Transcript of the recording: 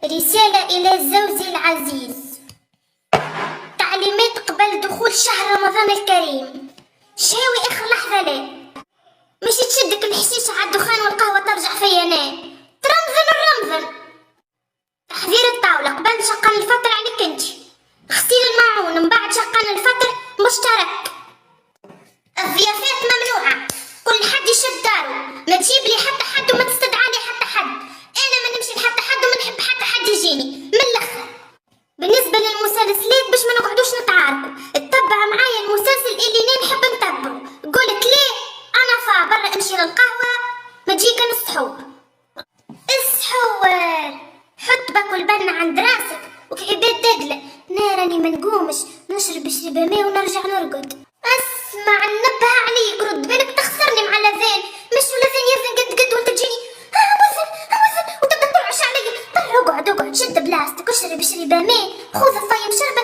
رسالة إلى زوجي العزيز. تعليمات قبل دخول شهر رمضان الكريم. شاوي آخر لحظة ليه مش تشدك الحشيشة على الدخان والقهوة ترجع فيا نام. ترمضن الرمضن. تحضير الطاولة قبل شقان الفطر عليك انتي. غسيل الماعون من بعد شقان الفطر مشترك. الضيافات ممنوعة، كل حد يشد دارو، ما تجيب لي حتى حد وما تستدعى لي حتى حد. أنا ما نمشي لحتى حد وما نحب حتى حد يجيني من الآخر. بالنسبة للمسلسلات باش ما نقعدوش نتعاركوا، اتبع معايا المسلسل اللي أنا نحب نتبعه. قولك ليه؟ أنا فا برا امشي للقهوة ما تجيك السحور. السحور حط باكل بنة عند راسك وكعبات دقلة. نارني ما نقومش نشرب شربة ماء ونرجع نرقد. اسمع ننبه عليك، رد بالك تخسرني مع الاذان. مش الاذان يأذن قد قد وانت تجيني وزن وتبدا ترعش علي. طلع اقعد شد بلاستيك واشرب شربة ماء، خذ الفاي مشرب